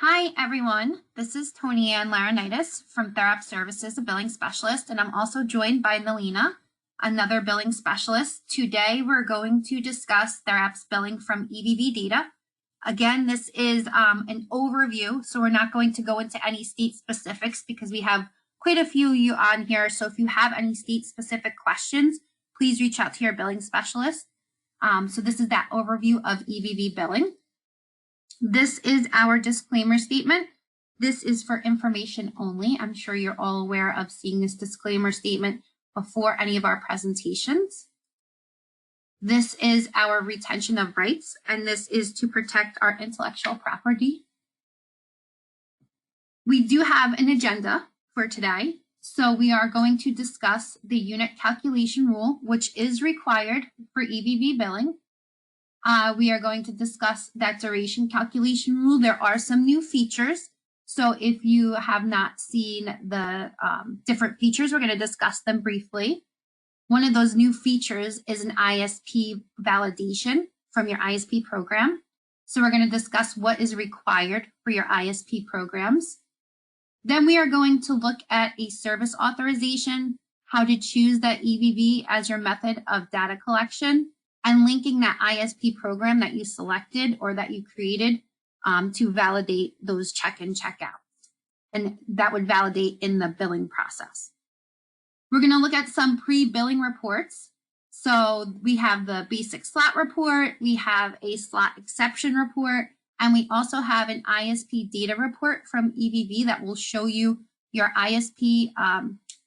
Hi, everyone. This is Tony Ann Laronitis from Therap Services, a billing specialist, and I'm also joined by Nalina, another billing specialist. Today, we're going to discuss Therap's billing from EVV data. Again, this is an overview, so we're not going to go into any state specifics because we have quite a few of you on here. So if you have any state-specific questions, please reach out to your billing specialist. So this is that overview of EVV billing. This is our disclaimer statement. This is for information only. I'm sure you're all aware of seeing this disclaimer statement before any of our presentations. This is our retention of rights, and this is to protect our intellectual property. We do have an agenda for today. So we are going to discuss the unit calculation rule, which is required for EVV billing. We are going to discuss that duration calculation rule. There are some new features. So if you have not seen the different features, we're going to discuss them briefly. One of those new features is an ISP validation from your ISP program. So we're going to discuss what is required for your ISP programs. Then we are going to look at a service authorization, how to choose that EVV as your method of data collection, and linking that ISP program that you selected or that you created to validate those check-in, check-outs. And that would validate in the billing process. We're going to look at some pre-billing reports. So we have the basic slot report, we have a slot exception report, and we also have an ISP data report from EVV that will show you your ISP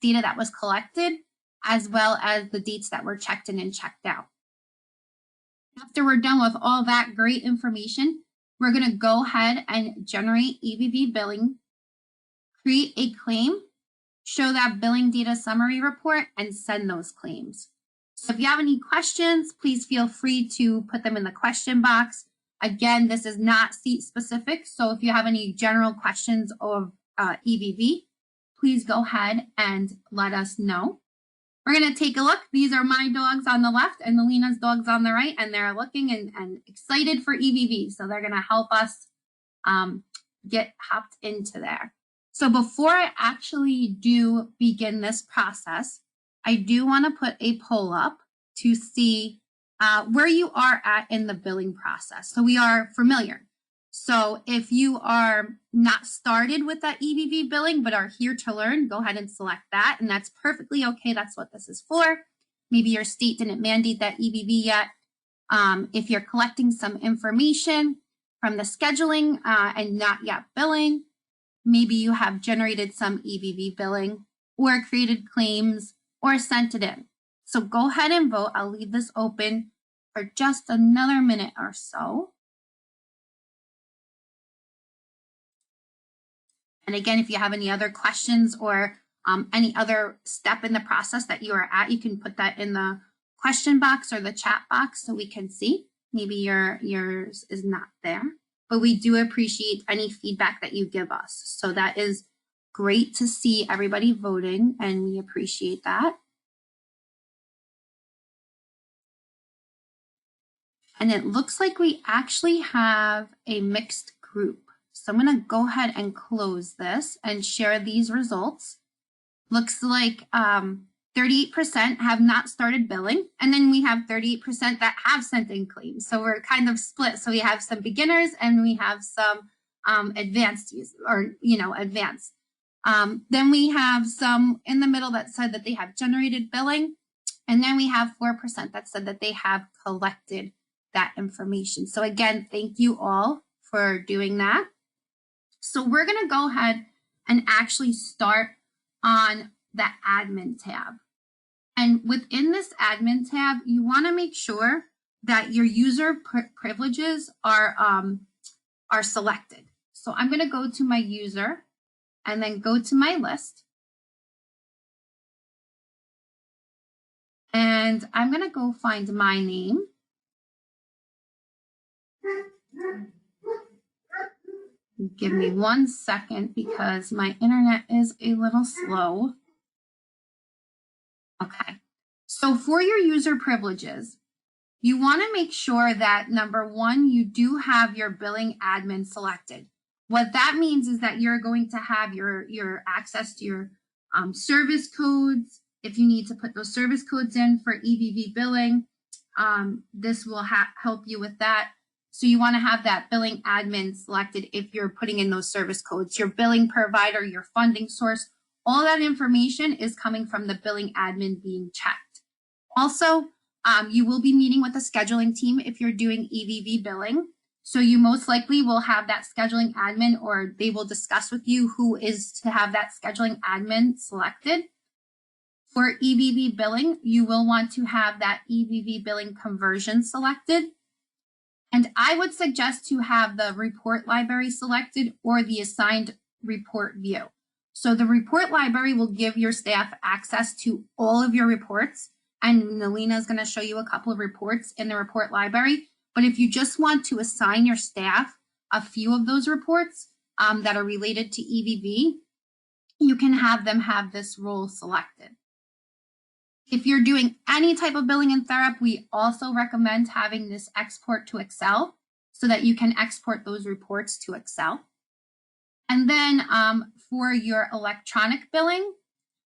data that was collected, as well as the dates that were checked in and checked out. After we're done with all that great information, we're going to go ahead and generate EVV billing, create a claim, show that billing data summary report, and send those claims. So if you have any questions, please feel free to put them in the question box. Again, this is not seat specific, so if you have any general questions of EVV, please go ahead and let us know. We're going to take a look. These are my dogs on the left and Nalina's dogs on the right, and they're looking and excited for EVV. So they're going to help us get hopped into there. So before I actually do begin this process, I do want to put a poll up to see where you are at in the billing process. So we are familiar. So if you are not started with that EVV billing, but are here to learn, go ahead and select that. And that's perfectly okay. That's what this is for. Maybe your state didn't mandate that EVV yet. If you're collecting some information from the scheduling and not yet billing, maybe you have generated some EVV billing or created claims or sent it in. So go ahead and vote. I'll leave this open for just another minute or so. And again, if you have any other questions or any other step in the process that you are at, you can put that in the question box or the chat box so we can see. Maybe yours is not there, but we do appreciate any feedback that you give us. So that is great to see everybody voting, and we appreciate that. And it looks like we actually have a mixed group. So I'm going to go ahead and close this and share these results. Looks like 38% have not started billing, and then we have 38% that have sent in claims. So we're kind of split. So we have some beginners and we have some advanced users, or advanced. Then we have some in the middle that said that they have generated billing, and then we have 4% that said that they have collected that information. So again, thank you all for doing that. So we're going to go ahead and actually start on the admin tab. And within this admin tab, you want to make sure that your user privileges are selected. So I'm going to go to my user and then go to my list. And I'm going to go find my name. Give me 1 second because my internet is a little slow. Okay, so for your user privileges, you want to make sure that number one, you do have your billing admin selected. What that means is that you're going to have your access to your service codes. If you need to put those service codes in for EVV billing, this will help you with that. So you want to have that billing admin selected if you're putting in those service codes. Your billing provider, your funding source, all that information is coming from the billing admin being checked. Also, you will be meeting with the scheduling team if you're doing EVV billing. So you most likely will have that scheduling admin, or they will discuss with you who is to have that scheduling admin selected. For EVV billing, you will want to have that EVV billing conversion selected. And I would suggest to have the report library selected or the assigned report view. So the report library will give your staff access to all of your reports. And Nalina is going to show you a couple of reports in the report library. But if you just want to assign your staff a few of those reports that are related to EVV, you can have them have this role selected. If you're doing any type of billing in Therap, we also recommend having this export to Excel so that you can export those reports to Excel. And then for your electronic billing,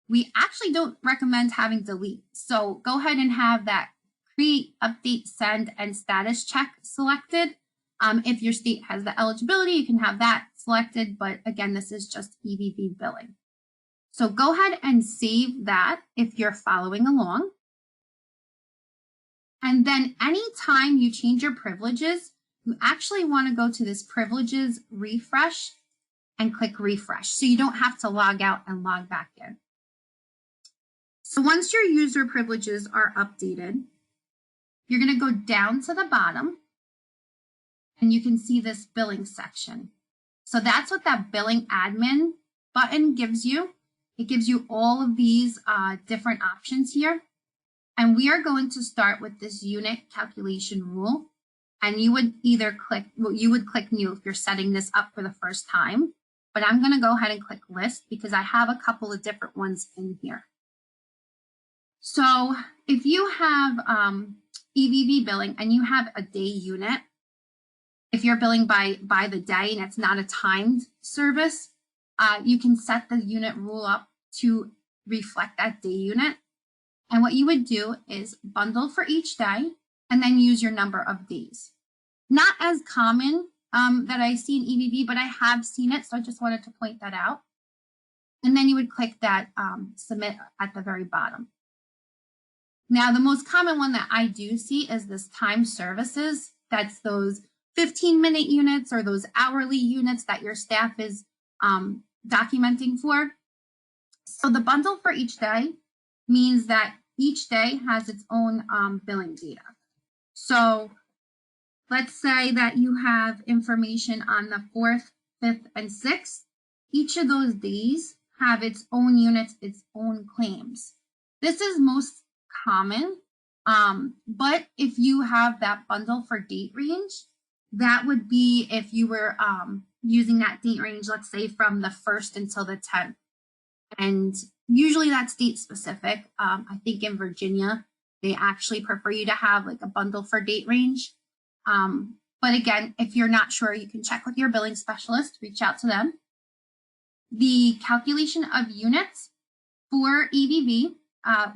we actually don't recommend having delete. So go ahead and have that create, update, send, and status check selected. If your state has the eligibility, you can have that selected. But again, this is just EVV billing. So go ahead and save that if you're following along. And then anytime you change your privileges, you actually want to go to this privileges refresh and click refresh. So you don't have to log out and log back in. So once your user privileges are updated, you're going to go down to the bottom and you can see this billing section. So that's what that billing admin button gives you. It gives you all of these different options here. And we are going to start with this unit calculation rule. And you would either click, well, you would click new if you're setting this up for the first time. But I'm going to go ahead and click list because I have a couple of different ones in here. So if you have EVV billing and you have a day unit, if you're billing by the day and it's not a timed service, you can set the unit rule up to reflect that day unit. And what you would do is bundle for each day and then use your number of days. Not as common that I see in EVV, but I have seen it, so I just wanted to point that out. And then you would click that submit at the very bottom. Now, the most common one that I do see is this time services. That's those 15-minute units or those hourly units that your staff is documenting for. So the bundle for each day means that each day has its own billing data. So let's say that you have information on the 4th, 5th, and 6th. Each of those days have its own units, its own claims. This is most common, but if you have that bundle for date range, that would be if you were using that date range, let's say from the 1st until the 10th. And usually that's date specific. I think in Virginia, they actually prefer you to have like a bundle for date range. But again, if you're not sure, you can check with your billing specialist, reach out to them. The calculation of units for EVV,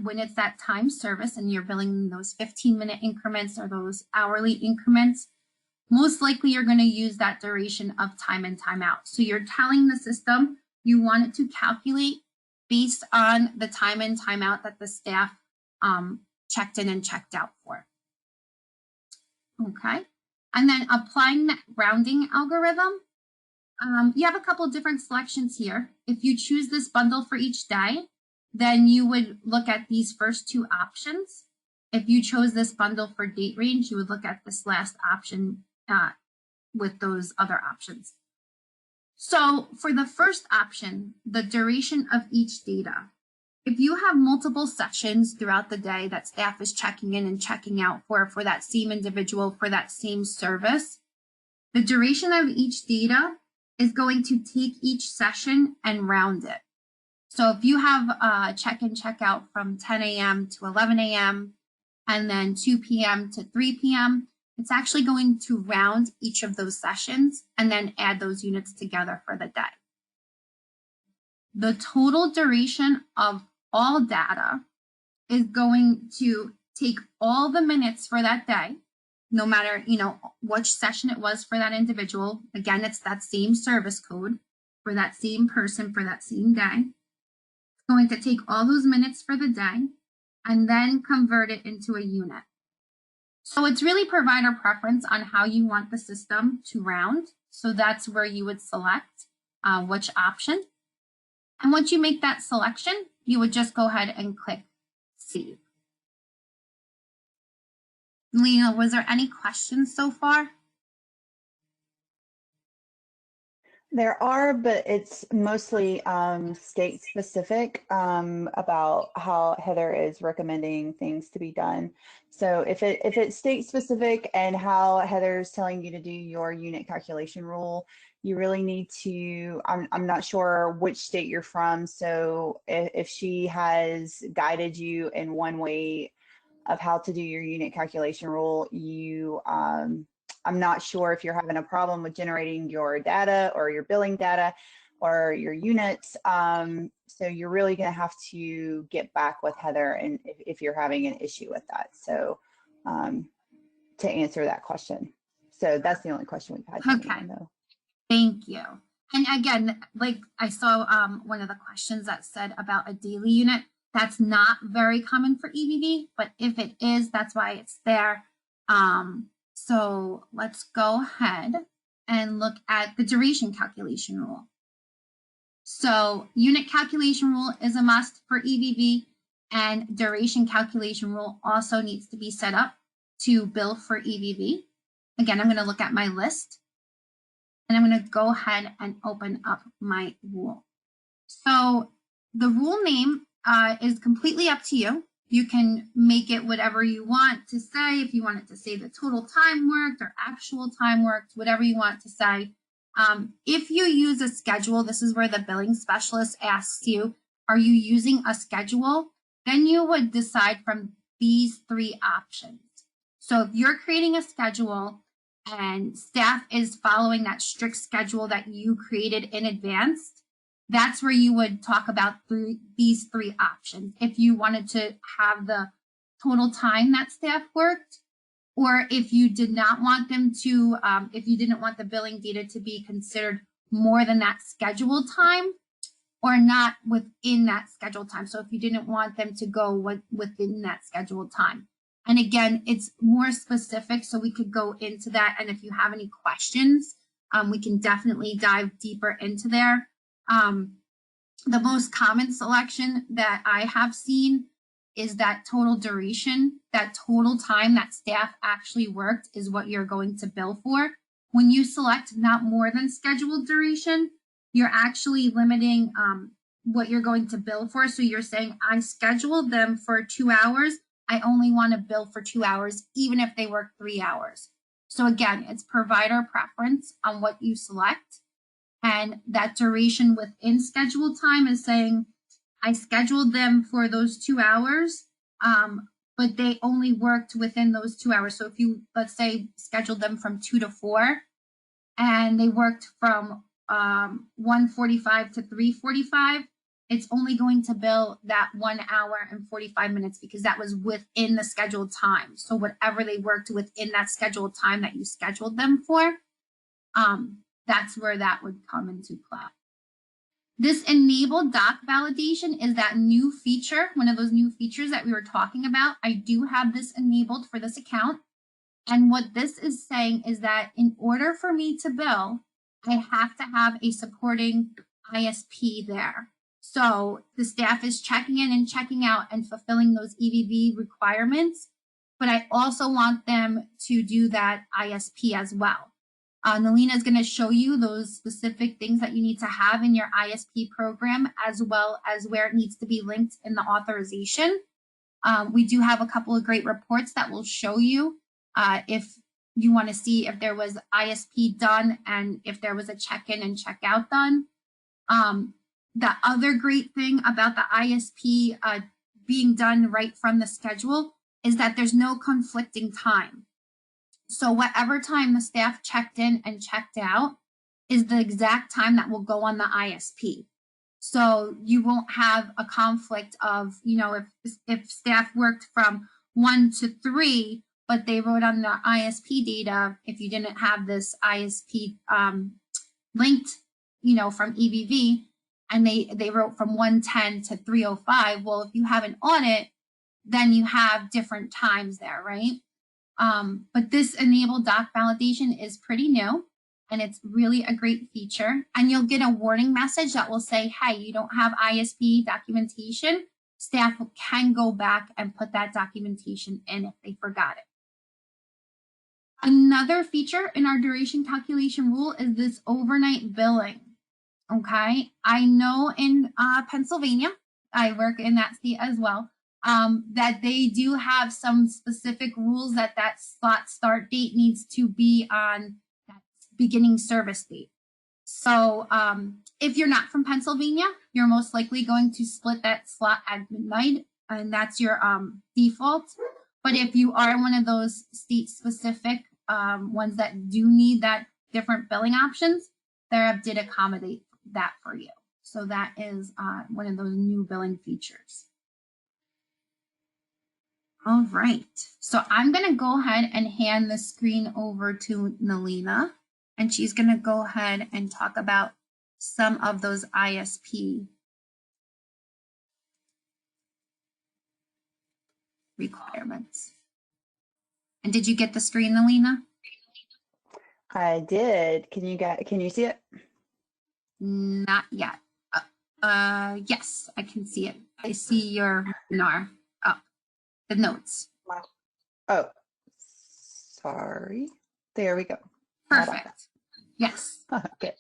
when it's that time service and you're billing those 15-minute increments or those hourly increments, most likely you're going to use that duration of time in, time out. So you're telling the system you want it to calculate based on the time in, time out that the staff checked in and checked out for. Okay, and then applying that rounding algorithm, you have a couple of different selections here. If you choose this bundle for each day, then you would look at these first two options. If you chose this bundle for date range, you would look at this last option with those other options. So for the first option, the duration of each data, if you have multiple sessions throughout the day that staff is checking in and checking out for that same individual, for that same service, the duration of each data is going to take each session and round it. So if you have check in, check out from 10 a.m. to 11 a.m. and then 2 p.m. to 3 p.m., It's actually going to round each of those sessions and then add those units together for the day. The total duration of all data is going to take all the minutes for that day, no matter, which session it was for that individual. Again, it's that same service code for that same person for that same day. It's going to take all those minutes for the day and then convert it into a unit. So it's really provider preference on how you want the system to round. So that's where you would select which option. And once you make that selection, you would just go ahead and click Save. Lena, was there any questions so far? There are, but it's mostly state specific about how Heather is recommending things to be done. So if it's state specific and how Heather's telling you to do your unit calculation rule, you really need to, I'm not sure which state you're from. So if she has guided you in one way of how to do your unit calculation rule, I'm not sure if you're having a problem with generating your data or your billing data or your units. So you're really going to have to get back with Heather and if you're having an issue with that. So to answer that question. So that's the only question we've had. Okay. Thank you. And again, like I saw one of the questions that said about a daily unit. That's not very common for EVV, but if it is, that's why it's there. So let's go ahead and look at the duration calculation rule. So unit calculation rule is a must for EVV, and duration calculation rule also needs to be set up to bill for EVV. Again, I'm going to look at my list, and I'm going to go ahead and open up my rule. So the rule name is completely up to you. You can make it whatever you want to say. If you want it to say the total time worked or actual time worked, whatever you want to say. If you use a schedule, this is where the billing specialist asks you, are you using a schedule? Then you would decide from these three options. So if you're creating a schedule and staff is following that strict schedule that you created in advance, that's where you would talk about these three options. If you wanted to have the total time that staff worked, or if you did not want them to, if you didn't want the billing data to be considered more than that scheduled time or not within that scheduled time. So if you didn't want them to go within that scheduled time. And again, it's more specific, so we could go into that. And if you have any questions, we can definitely dive deeper into there. The most common selection that I have seen is that total duration, that total time that staff actually worked is what you're going to bill for. When you select not more than scheduled duration, you're actually limiting what you're going to bill for. So you're saying, I scheduled them for 2 hours. I only want to bill for 2 hours, even if they work 3 hours. So again, it's provider preference on what you select. And that duration within scheduled time is saying, I scheduled them for those 2 hours, but they only worked within those 2 hours. So if you, let's say, scheduled them from 2 to 4, and they worked from 1:45 to 3:45, it's only going to bill that 1 hour and 45 minutes because that was within the scheduled time. So whatever they worked within that scheduled time that you scheduled them for, that's where that would come into play. This enabled doc validation is that new feature, one of those new features that we were talking about. I do have this enabled for this account. And what this is saying is that in order for me to bill, I have to have a supporting ISP there. So the staff is checking in and checking out and fulfilling those EVV requirements, but I also want them to do that ISP as well. Nalina is going to show you those specific things that you need to have in your ISP program, as well as where it needs to be linked in the authorization. We do have a couple of great reports that will show you if you want to see if there was ISP done and if there was a check-in and check-out done. The other great thing about the ISP being done right from the schedule is that there's no conflicting time. So whatever time the staff checked in and checked out is the exact time that will go on the ISP. So you won't have a conflict of, you know, if staff worked from 1 to 3, but they wrote on the ISP data, if you didn't have this ISP linked, you know, from EVV, and they wrote from 110 to 305, well, if you have an audit, then you have different times there, right? But this enabled doc validation is pretty new, and it's really a great feature. And you'll get a warning message that will say, hey, you don't have ISP documentation. Staff can go back and put that documentation in if they forgot it. Another feature in our duration calculation rule is this overnight billing. Okay, I know in Pennsylvania, I work in that state as well, that they do have some specific rules that slot start date needs to be on that beginning service date. So if you're not from Pennsylvania, you're most likely going to split that slot at midnight, and that's your default. But if you are one of those state-specific ones that do need that different billing options, Therap did accommodate that for you. So that is one of those new billing features. All right, so I'm going to go ahead and hand the screen over to Nalina, and she's going to go ahead and talk about some of those ISP requirements. And did you get the screen, Nalina? I did. Can you see it? Not yet. Yes, I can see it. I see your webinar up, the notes. Oh, sorry. There we go. Perfect. Yes. Okay.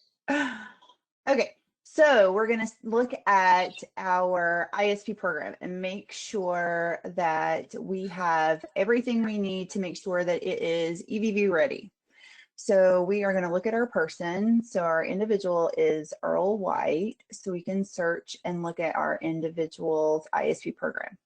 Okay. So we're going to look at our ISP program and make sure that we have everything we need to make sure that it is EVV ready. So we are going to look at our person. So our individual is Earl White. So we can search and look at our individual's ISP program.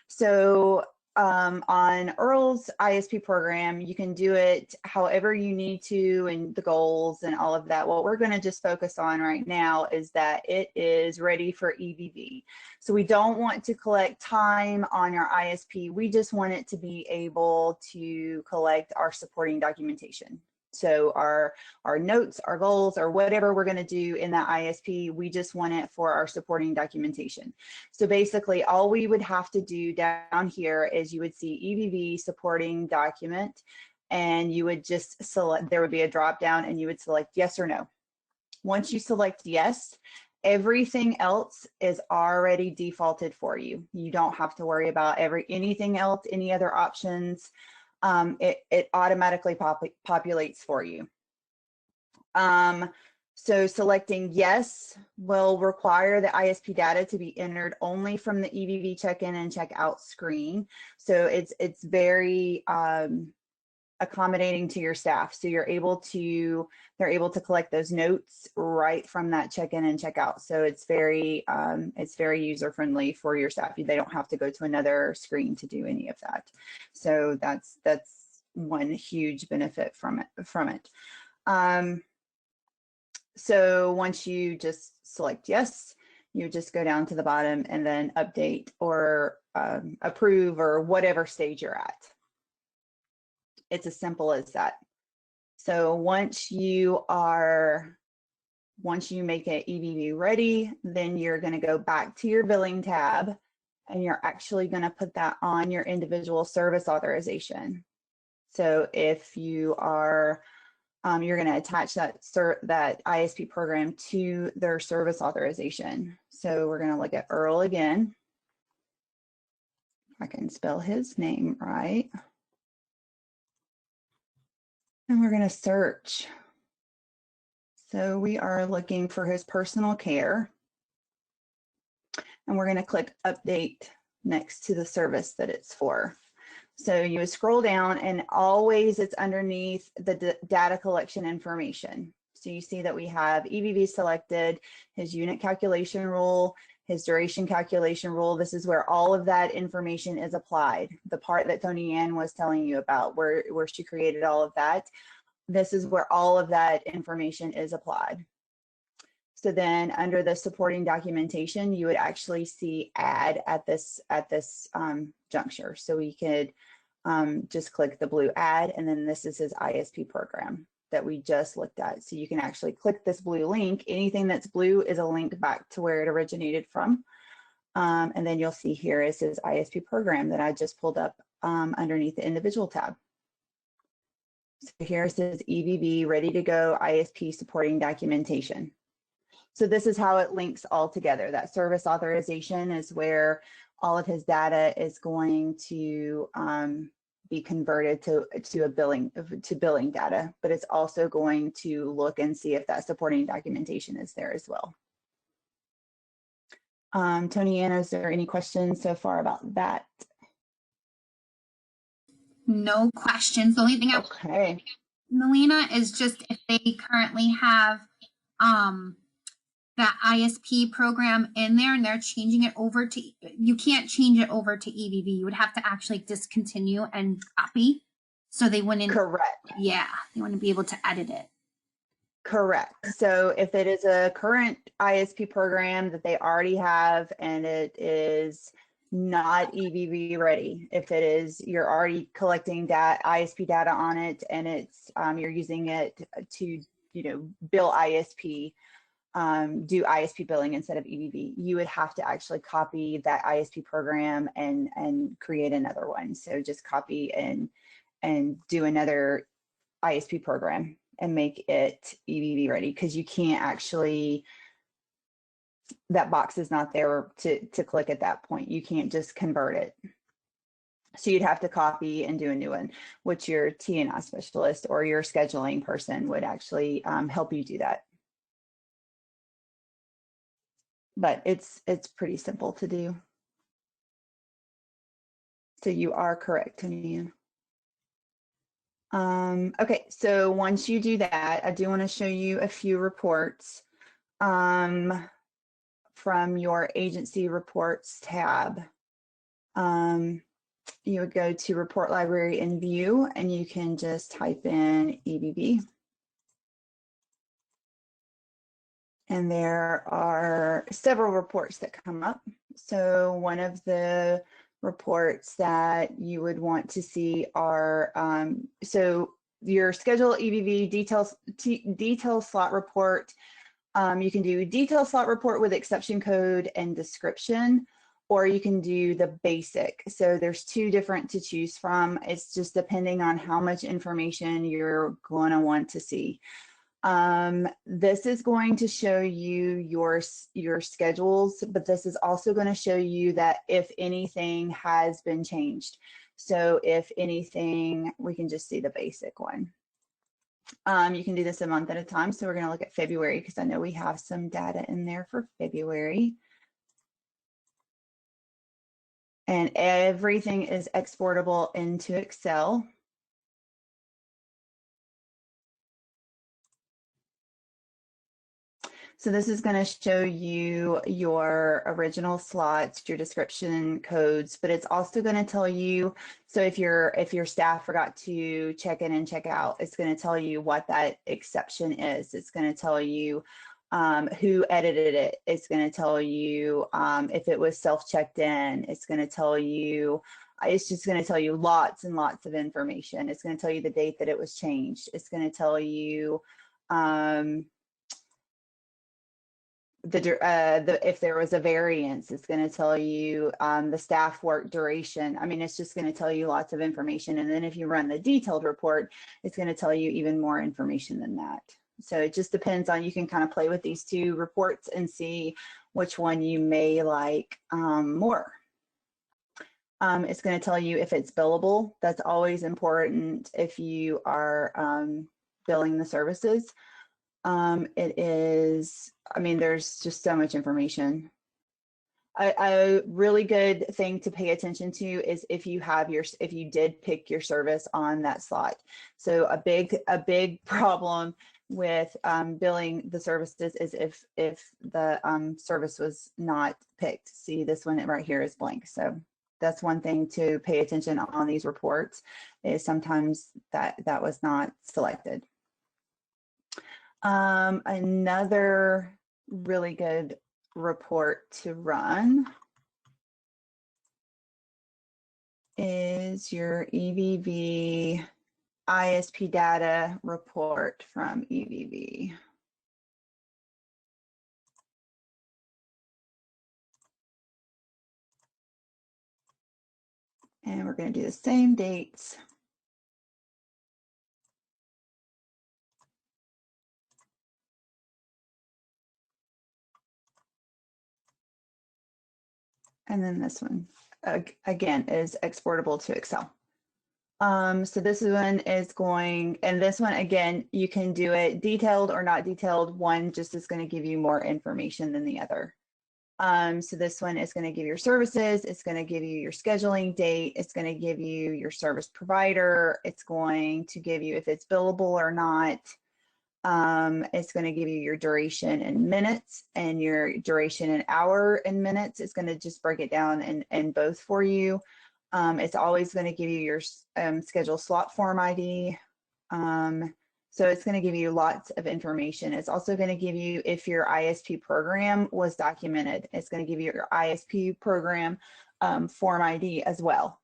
So on Earl's ISP program, you can do it however you need to and the goals and all of that. What we're going to just focus on right now is that it is ready for EVV. So we don't want to collect time on our ISP. We just want it to be able to collect our supporting documentation. So our notes, our goals, or whatever we're going to do in that ISP, we just want it for our supporting documentation. So basically, all we would have to do down here is you would see EVV supporting document, and you would just select, there would be a drop down, and you would select yes or no. Once you select yes, everything else is already defaulted for you. You don't have to worry about anything else, any other options. It automatically populates for you. So selecting yes will require the ISP data to be entered only from the EVV check-in and check-out screen. So it's very accommodating to your staff. So they're able to collect those notes right from that check-in and check-out. So it's very user-friendly for your staff. They don't have to go to another screen to do any of that. So that's one huge benefit from it. So once you just select yes, you just go down to the bottom and then update or approve or whatever stage you're at. It's as simple as that. So once you make it EVV ready, then you're going to go back to your billing tab, and you're actually going to put that on your individual service authorization. So if you are, you're going to attach that ISP program to their service authorization. So we're going to look at Earl again. If I can spell his name right. And we're going to search. So we are looking for his personal care. And we're going to click update next to the service that it's for. So you would scroll down, and always it's underneath the data collection information. So you see that we have EVV selected, his unit calculation rule, his duration calculation rule. This is where all of that information is applied. The part that Tony Ann was telling you about, where she created all of that, this is where all of that information is applied. So then under the supporting documentation, you would actually see add at this juncture. So we could just click the blue add, and then this is his ISP program that we just looked at. So you can actually click this blue link. Anything that's blue is a link back to where it originated from. And then you'll see here is his ISP program that I just pulled up underneath the individual tab. So here's his EVB ready to go ISP supporting documentation. So this is how it links all together. That service authorization is where all of his data is going to be converted to billing data, but it's also going to look and see if that supporting documentation is there as well. Tony Ann, is there any questions so far about that? No questions. The only thing Okay. Melina, is just if they currently have that ISP program in there and they're changing it over to, you can't change it over to EVB. You would have to actually discontinue and copy. So they wouldn't. Correct. Yeah, they wouldn't be able to edit it. Correct. So if it is a current ISP program that they already have and it is not EVB ready, if it is, you're already collecting ISP data on it and it's you're using it to bill ISP, do ISP billing instead of EVB, you would have to actually copy that ISP program and create another one. So just copy and do another ISP program and make it EVB ready, because you can't actually, that box is not there to click at that point. You can't just convert it. So you'd have to copy and do a new one, which your TNI specialist or your scheduling person would actually help you do that. But it's pretty simple to do. So you are correct, Tania. Okay, so once you do that, I do want to show you a few reports from your agency reports tab. You would go to report library and view, and you can just type in EVB. And there are several reports that come up. So one of the reports that you would want to see are, so your schedule EVV detail slot report. You can do detail slot report with exception code and description, or you can do the basic. So there's two different to choose from. It's just depending on how much information you're going to want to see. This is going to show you your schedules, but this is also going to show you that if anything has been changed. So if anything, we can just see the basic one. You can do this a month at a time. So we're going to look at February because I know we have some data in there for February. And everything is exportable into Excel. So this is going to show you your original slots, your description codes, but it's also going to tell you, so if your staff forgot to check in and check out, it's going to tell you what that exception is. It's going to tell you who edited it. It's going to tell you if it was self-checked in. It's going to tell you, it's just going to tell you lots and lots of information. It's going to tell you the date that it was changed. It's going to tell you if there was a variance. It's going to tell you the staff work duration. I mean, it's just going to tell you lots of information. And then if you run the detailed report, it's going to tell you even more information than that. So it just depends on, you can kind of play with these two reports and see which one you may like more. It's going to tell you if it's billable. That's always important if you are billing the services. It is, I mean, there's just so much information. A really good thing to pay attention to is if you did pick your service on that slot. So a big problem with billing the services is if the service was not picked. See, this one right here is blank. So that's one thing to pay attention on these reports, is sometimes that was not selected. Another really good report to run is your EVV ISP data report from EVV. And we're going to do the same dates. And then this one, again, is exportable to Excel. So this one is going, and this one, again, you can do it detailed or not detailed. One just is going to give you more information than the other. So this one is going to give your services. It's going to give you your scheduling date. It's going to give you your service provider. It's going to give you if it's billable or not. It's going to give you your duration in minutes and your duration in hour in minutes. It's going to just break it down in both for you. It's always going to give you your schedule slot form ID. So it's going to give you lots of information. It's also going to give you if your ISP program was documented. It's going to give you your ISP program form ID as well.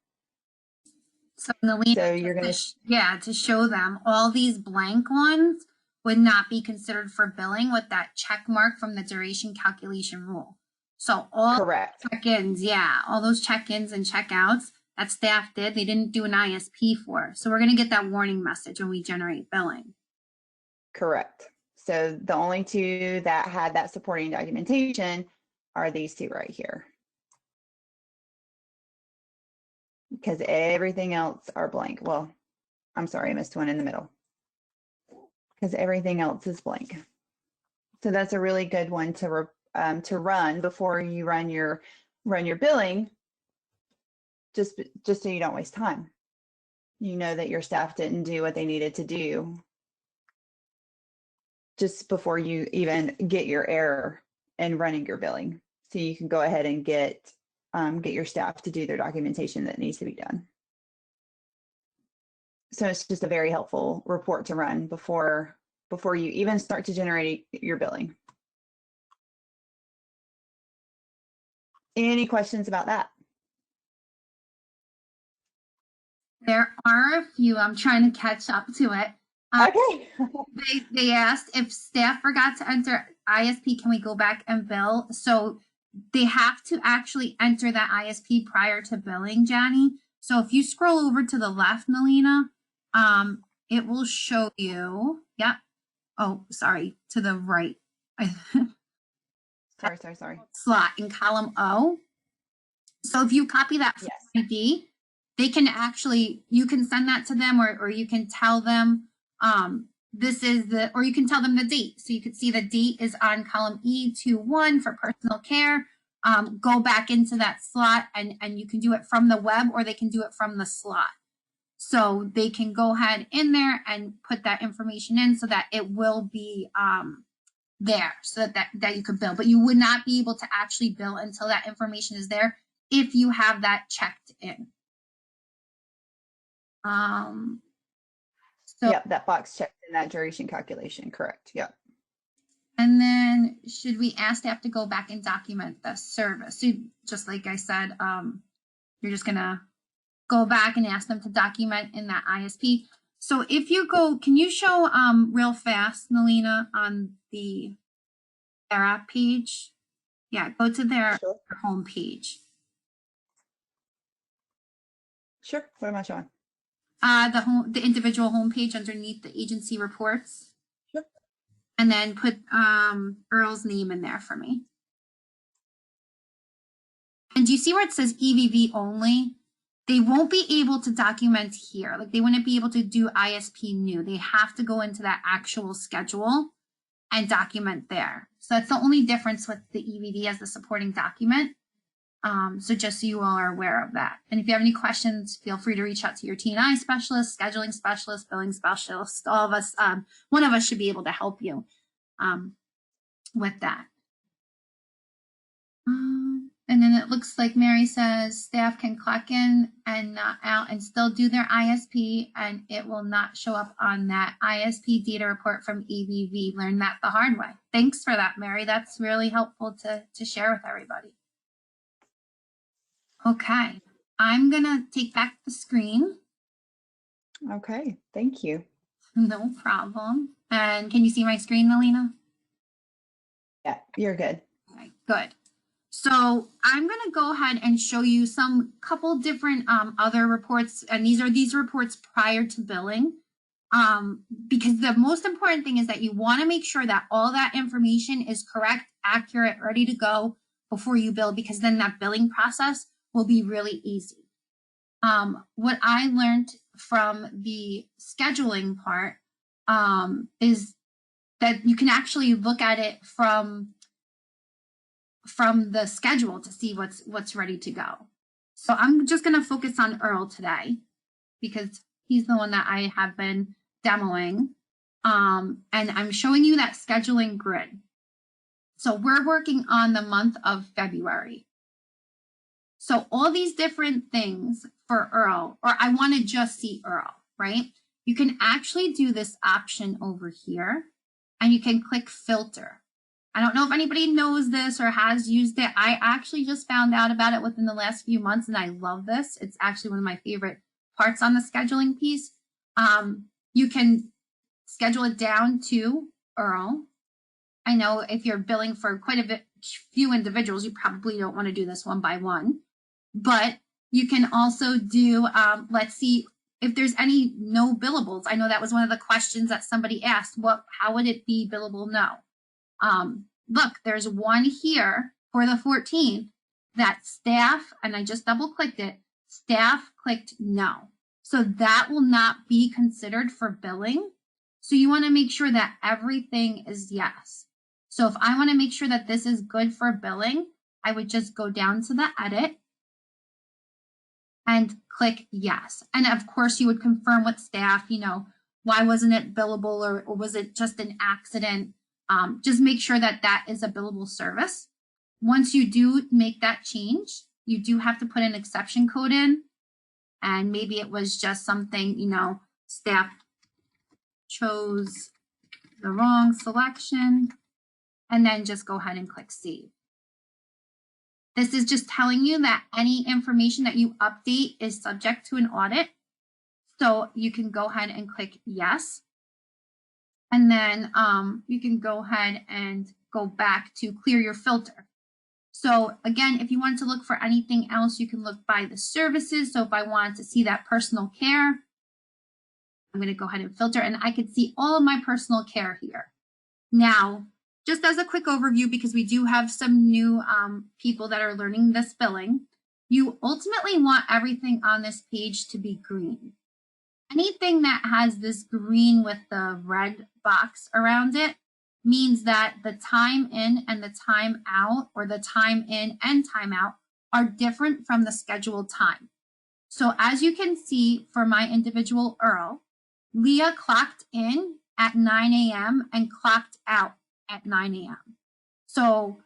So you're going to, to show them all these blank ones would not be considered for billing with that check mark from the duration calculation rule. So all check-ins, all those check-ins and check-outs that staff did, they didn't do an ISP for. So we're going to get that warning message when we generate billing. Correct. So the only two that had that supporting documentation are these two right here. Because everything else are blank. Well, I'm sorry, I missed one in the middle. Because everything else is blank. So that's a really good one to run before you run your billing, just so you don't waste time. You know that your staff didn't do what they needed to do just before you even get your error in running your billing. So you can go ahead and get your staff to do their documentation that needs to be done. So it's just a very helpful report to run before you even start to generate your billing. Any questions about that? There are a few. I'm trying to catch up to it. Okay. They asked if staff forgot to enter ISP, can we go back and bill? So they have to actually enter that ISP prior to billing, Johnny. So if you scroll over to the left, Melina, it will show you. Yep. Oh, sorry, to the right. Sorry. Slot in column O. So if you copy that ID, they can actually, you can send that to them, or you can tell them this is or you can tell them the date. So you can see the date is on column E21 for personal care. Go back into that slot and you can do it from the web, or they can do it from the slot. So they can go ahead in there and put that information in so that it will be there, so that you could bill. But you would not be able to actually bill until that information is there if you have that checked in. So yep, that box checked in that duration calculation, correct. Yep. And then should we ask staff to go back and document the service? So just like I said, you're just gonna go back and ask them to document in that ISP. So if you go, can you show real fast, Melina, on the Therap page? Yeah, go to their home page. Sure. What am I showing? The individual homepage underneath the agency reports. Sure. And then put Earl's name in there for me. And do you see where it says EVV only? They won't be able to document here. Like they wouldn't be able to do ISP new. They have to go into that actual schedule and document there. So that's the only difference with the EVV as the supporting document. So just so you all are aware of that. And if you have any questions, feel free to reach out to your T&I specialist, scheduling specialist, billing specialist. All of us, one of us should be able to help you with that. And then it looks like Mary says staff can clock in and not out and still do their ISP, and it will not show up on that ISP data report from EVV. Learned that the hard way. Thanks for that, Mary. That's really helpful to share with everybody. Okay, I'm gonna take back the screen. Okay, thank you. No problem. And can you see my screen, Alina? Yeah, you're good. Okay, good. So I'm going to go ahead and show you some couple different other reports, and these reports prior to billing, because the most important thing is that you want to make sure that all that information is correct, accurate, ready to go before you bill, because then that billing process will be really easy. What I learned from the scheduling part is that you can actually look at it from the schedule to see what's ready to go. So I'm just going to focus on Earl today because he's the one that I have been demoing. And I'm showing you that scheduling grid. So we're working on the month of February. So all these different things for Earl, or I want to just see Earl, right? You can actually do this option over here and you can click filter. I don't know if anybody knows this or has used it. I actually just found out about it within the last few months, and I love this. It's actually one of my favorite parts on the scheduling piece. You can schedule it down to Earl. I know if you're billing for quite a few individuals, you probably don't want to do this one by one. But you can also do, let's see if there's any no billables. I know that was one of the questions that somebody asked. How would it be billable no? Look, there's one here for the 14th that staff, and I just double clicked it, staff clicked no. So that will not be considered for billing. So you want to make sure that everything is yes. So if I want to make sure that this is good for billing, I would just go down to the edit and click yes. And of course you would confirm with staff, why wasn't it billable, or was it just an accident? Just make sure that that is a billable service. Once you do make that change, you do have to put an exception code in. And maybe it was just something, staff chose the wrong selection, and then just go ahead and click save. This is just telling you that any information that you update is subject to an audit. So you can go ahead and click yes. And then you can go ahead and go back to clear your filter. So again, if you want to look for anything else, you can look by the services. So if I wanted to see that personal care, I'm going to go ahead and filter, and I could see all of my personal care here. Now, just as a quick overview, because we do have some new people that are learning this billing, you ultimately want everything on this page to be green. Anything that has this green with the red box around it means that the time in and the time out, or the time in and time out, are different from the scheduled time. So as you can see for my individual Earl, Leah clocked in at 9 a.m. and clocked out at 9 a.m. So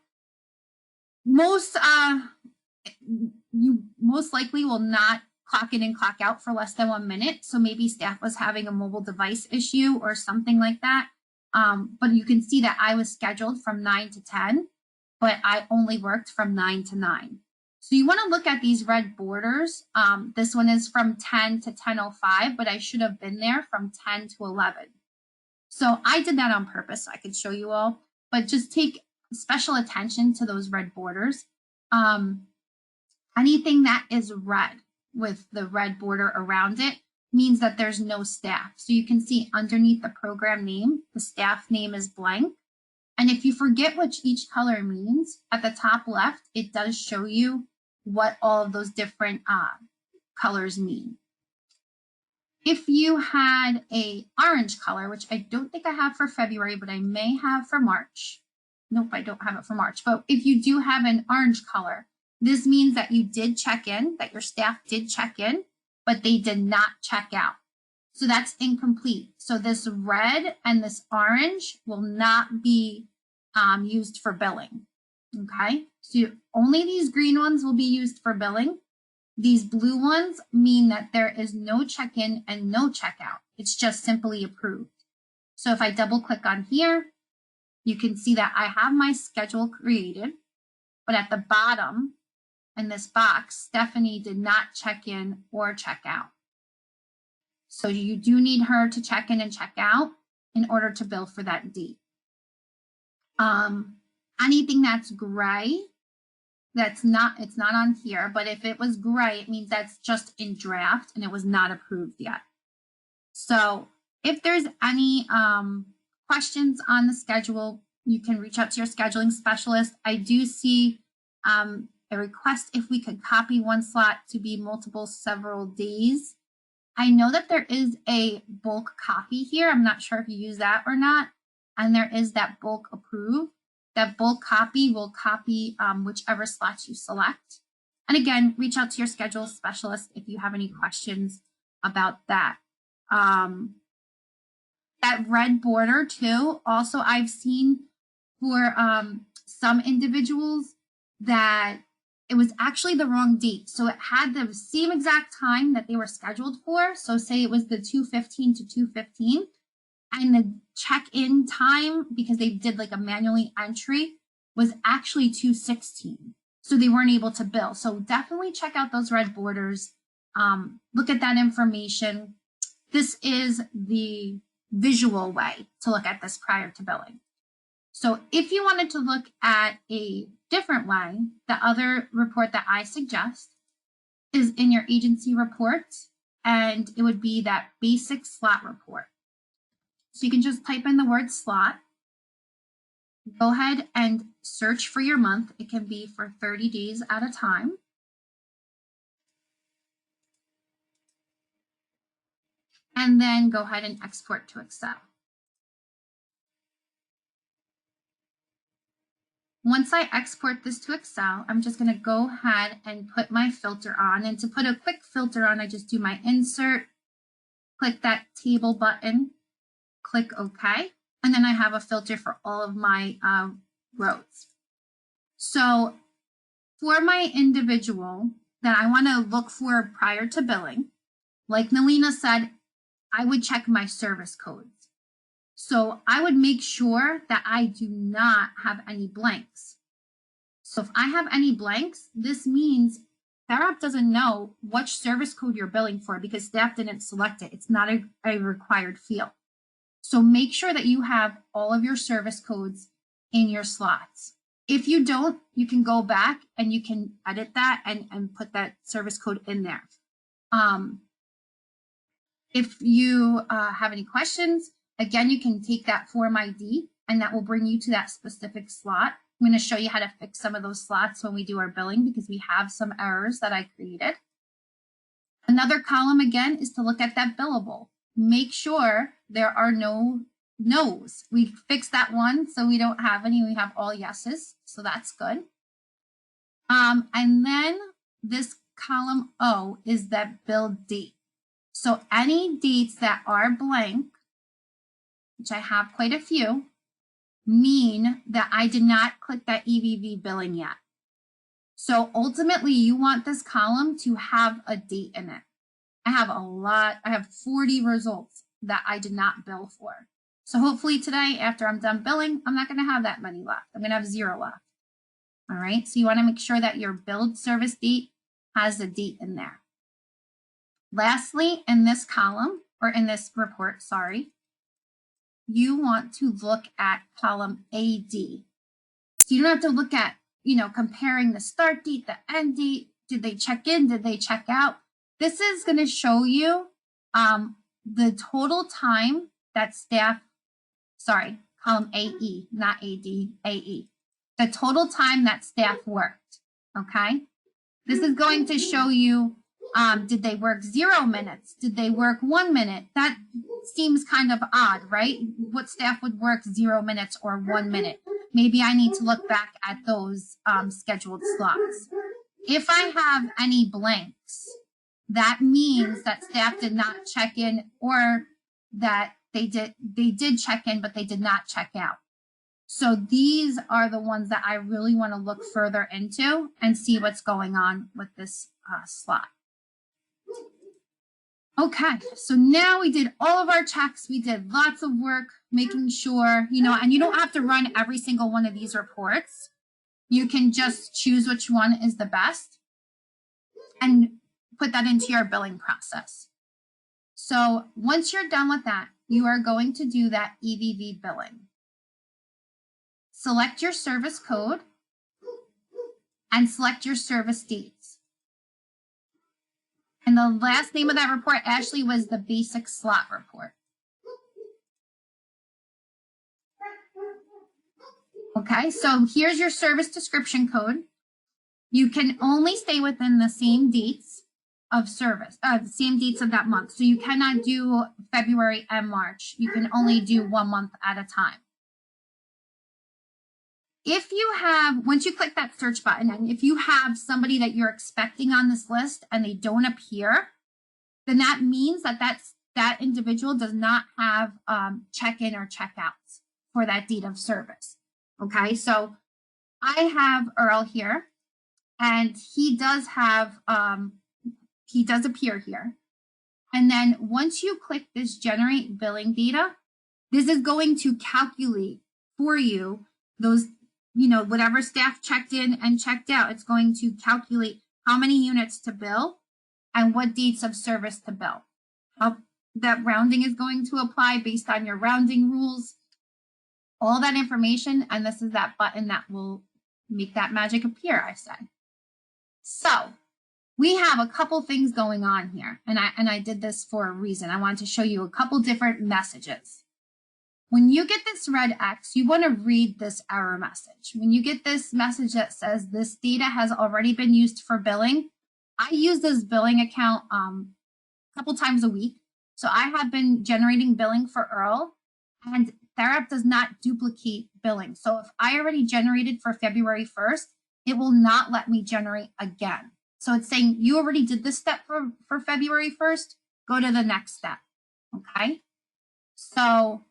you most likely will not clock in and clock out for less than 1 minute. So maybe staff was having a mobile device issue or something like that. But you can see that I was scheduled from 9 to 10, but I only worked from 9 to 9. So you want to look at these red borders. This one is from 10 to 10:05, but I should have been there from 10 to 11. So I did that on purpose so I could show you all, but just take special attention to those red borders. Anything that is red with the red border around it means that there's no staff. So you can see underneath the program name, the staff name is blank. And if you forget which each color means, at the top left, it does show you what all of those different colors mean. If you had a orange color, which I don't think I have for February, but I may have for March. Nope, I don't have it for March. But if you do have an orange color, This means that you did check in, that your staff did check in, but they did not check out. So that's incomplete. So this red and this orange will not be used for billing. Okay, so only these green ones will be used for billing. These blue ones mean that there is no check-in and no checkout. It's just simply approved. So if I double click on here, you can see that I have my schedule created, but at the bottom in this box, Stephanie did not check in or check out. So you do need her to check in and check out in order to bill for that date. Anything that's gray, it's not on here, but if it was gray, it means that's just in draft and it was not approved yet. So if there's any questions on the schedule, you can reach out to your scheduling specialist. I do see a request if we could copy one slot to be multiple several days. I know that there is a bulk copy here. I'm not sure if you use that or not. And there is that bulk approve. That bulk copy will copy whichever slots you select. And again, reach out to your schedule specialist if you have any questions about that. That red border too, also I've seen for some individuals that it was actually the wrong date. So it had the same exact time that they were scheduled for. So say it was the 2:15 to 2:15. And the check-in time, because they did like a manually entry, was actually 2:16. So they weren't able to bill. So definitely check out those red borders. Look at that information. This is the visual way to look at this prior to billing. So if you wanted to look at a different way, the other report that I suggest is in your agency reports, and it would be that basic slot report. So you can just type in the word slot. Go ahead and search for your month. It can be for 30 days at a time. And then go ahead and export to Excel. Once I export this to Excel, I'm just going to go ahead and put my filter on. And to put a quick filter on, I just do my insert, click that table button, click OK, and then I have a filter for all of my rows. So for my individual that I want to look for prior to billing, like Melina said, I would check my service codes. So I would make sure that I do not have any blanks. So if I have any blanks, this means Therap doesn't know which service code you're billing for because staff didn't select it. It's not a required field. So make sure that you have all of your service codes in your slots. If you don't, you can go back and you can edit that and put that service code in there. If you have any questions, again, you can take that Form ID and that will bring you to that specific slot. I'm going to show you how to fix some of those slots when we do our billing because we have some errors that I created. Another column, again, is to look at that billable. Make sure there are no no's. We fixed that one, so we don't have any. We have all yeses, so that's good. And then this column O is that bill date. So any dates that are blank, which I have quite a few, mean that I did not click that EVV billing yet. So ultimately, you want this column to have a date in it. I have a lot. I have 40 results that I did not bill for. So hopefully today, after I'm done billing, I'm not going to have that many left. I'm going to have 0 left. All right. So you want to make sure that your billed service date has a date in there. Lastly, in this column, or in this report, sorry, you want to look at column AD. So you don't have to look at, comparing the start date, the end date. Did they check in? Did they check out? This is going to show you the total time that staff, column AE, not AD, AE. The total time that staff worked, okay? This is going to show you, did they work 0 minutes? Did they work 1 minute? That seems kind of odd, right? What staff would work 0 minutes or 1 minute? Maybe I need to look back at those scheduled slots. If I have any blanks, that means that staff did not check in, or that they did check in, but they did not check out. So these are the ones that I really want to look further into and see what's going on with this slot. Okay, so now we did all of our checks. We did lots of work making sure, and you don't have to run every single one of these reports. You can just choose which one is the best and put that into your billing process. So once you're done with that, you are going to do that EVV billing. Select your service code and select your service dates. And the last name of that report, Ashley, was the basic slot report. Okay, so here's your service description code. You can only stay within the same dates of service, same dates of that month. So you cannot do February and March. You can only do 1 month at a time. If you have, once you click that search button, and if you have somebody that you're expecting on this list and they don't appear, then that means that that individual does not have check-in or check-outs for that date of service. Okay, so I have Earl here, and he does have, he does appear here. And then once you click this generate billing data, this is going to calculate for you those, whatever staff checked in and checked out. It's going to calculate how many units to bill and what dates of service to bill. That rounding is going to apply based on your rounding rules. All that information, and this is that button that will make that magic appear, I said. So we have a couple things going on here, and I did this for a reason. I wanted to show you a couple different messages. When you get this red X, you want to read this error message. When you get this message that says this data has already been used for billing, I use this billing account a couple times a week. So I have been generating billing for Earl, and Therap does not duplicate billing. So if I already generated for February 1st, it will not let me generate again. So it's saying you already did this step for February 1st, go to the next step, okay? So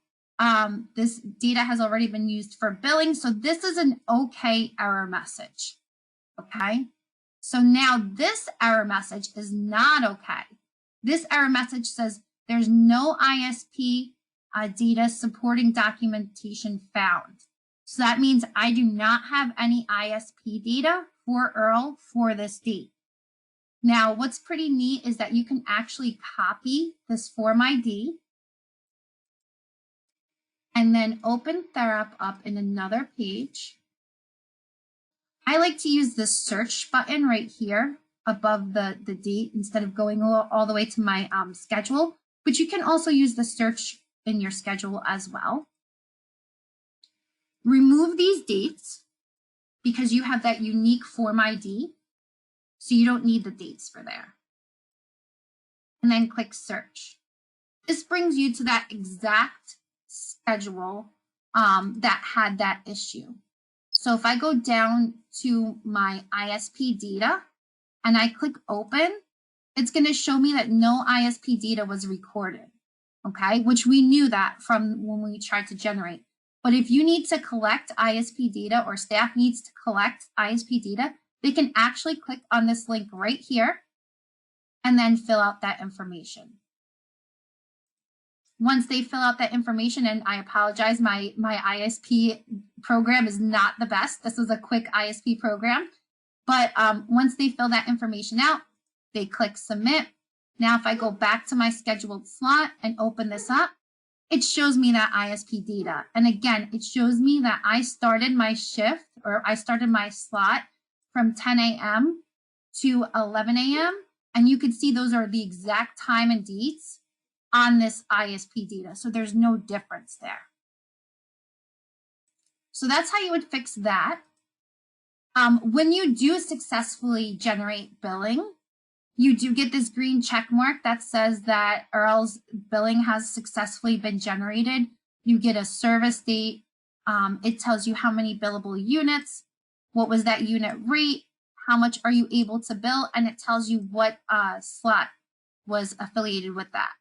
this data has already been used for billing. So this is an okay error message, okay? So now this error message is not okay. This error message says there's no ISP data supporting documentation found. So that means I do not have any ISP data for Earl for this date. Now, what's pretty neat is that you can actually copy this form ID and then open Therap up in another page. I like to use the search button right here above the date instead of going all the way to my schedule, but you can also use the search in your schedule as well. Remove these dates because you have that unique form ID, so you don't need the dates for there. And then click search. This brings you to that exact schedule that had that issue. So if I go down to my ISP data and I click open, it's going to show me that no ISP data was recorded, okay? Which we knew that from when we tried to generate. But if you need to collect ISP data or staff needs to collect ISP data, they can actually click on this link right here and then fill out that information. Once they fill out that information, and I apologize, my ISP program is not the best. This is a quick ISP program. But once they fill that information out, they click submit. Now, if I go back to my scheduled slot and open this up, it shows me that ISP data. And again, it shows me that I started my shift, or I started my slot from 10 a.m. to 11 a.m. And you can see those are the exact time and dates on this ISP data. So there's no difference there. So that's how you would fix that. When you do successfully generate billing, you do get this green check mark that says that Earl's billing has successfully been generated. You get a service date. It tells you how many billable units, what was that unit rate, how much are you able to bill, and it tells you what slot was affiliated with that.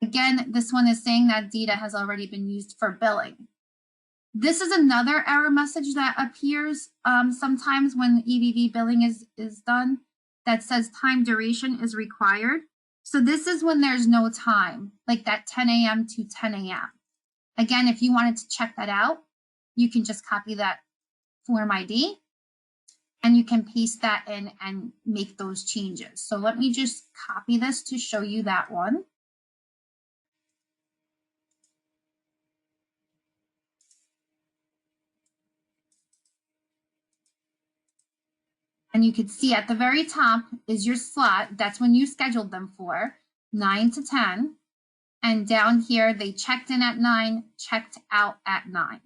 Again, this one is saying that data has already been used for billing. This is another error message that appears sometimes when EVV billing is done that says time duration is required. So this is when there's no time, like that 10 a.m. to 10 a.m. Again, if you wanted to check that out, you can just copy that form ID and you can paste that in and make those changes. So let me just copy this to show you that one. And you can see at the very top is your slot. That's when you scheduled them for 9 to 10. And down here, they checked in at 9, checked out at 9.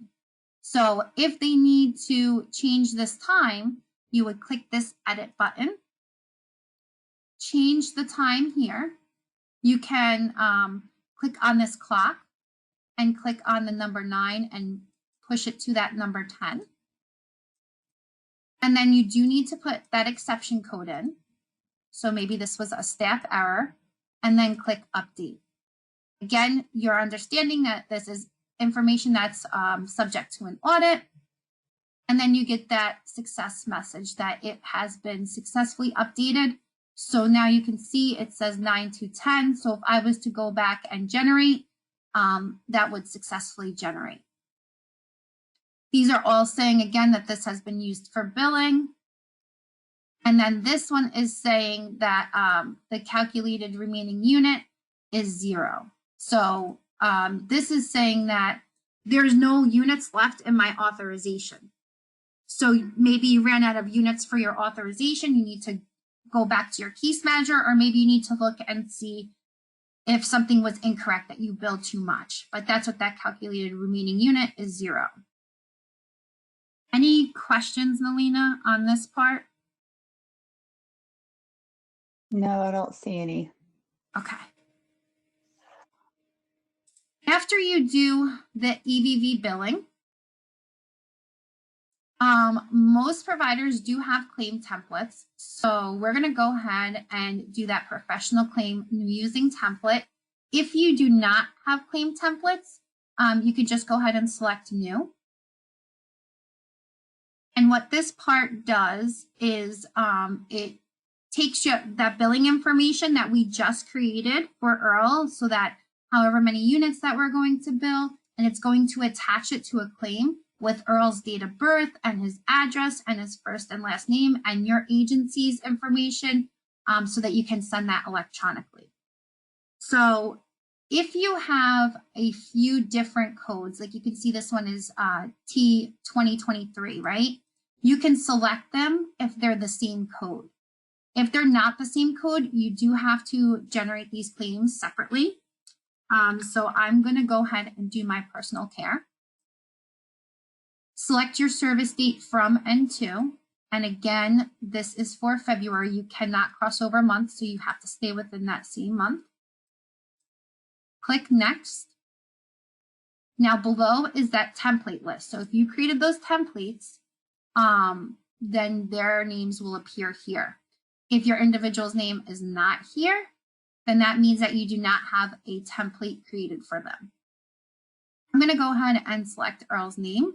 So if they need to change this time, you would click this edit button, change the time here. You can click on this clock and click on the number 9 and push it to that number 10. And then you do need to put that exception code in. So maybe this was a staff error, and then click update. Again, you're understanding that this is information that's subject to an audit. And then you get that success message that it has been successfully updated. So now you can see it says 9 to 10. So if I was to go back and generate, that would successfully generate. These are all saying, again, that this has been used for billing. And then this one is saying that the calculated remaining unit is 0. So this is saying that there's no units left in my authorization. So maybe you ran out of units for your authorization. You need to go back to your case manager, or maybe you need to look and see if something was incorrect, that you billed too much. But that's what that calculated remaining unit is, 0. Any questions, Melina, on this part? No, I don't see any. Okay. After you do the EVV billing, most providers do have claim templates. So we're going to go ahead and do that professional claim using template. If you do not have claim templates, you could just go ahead and select new. And what this part does is it takes you that billing information that we just created for Earl, so that however many units that we're going to bill, and it's going to attach it to a claim with Earl's date of birth and his address and his first and last name and your agency's information, so that you can send that electronically. So if you have a few different codes, like you can see this one is T2023, right? You can select them if they're the same code. If they're not the same code, you do have to generate these claims separately. So I'm going to go ahead and do my personal care. Select your service date from and to. And again, this is for February. You cannot cross over months, so you have to stay within that same month. Click Next. Now below is that template list. So if you created those templates, then their names will appear here. If your individual's name is not here, then that means that you do not have a template created for them. I'm going to go ahead and select Earl's name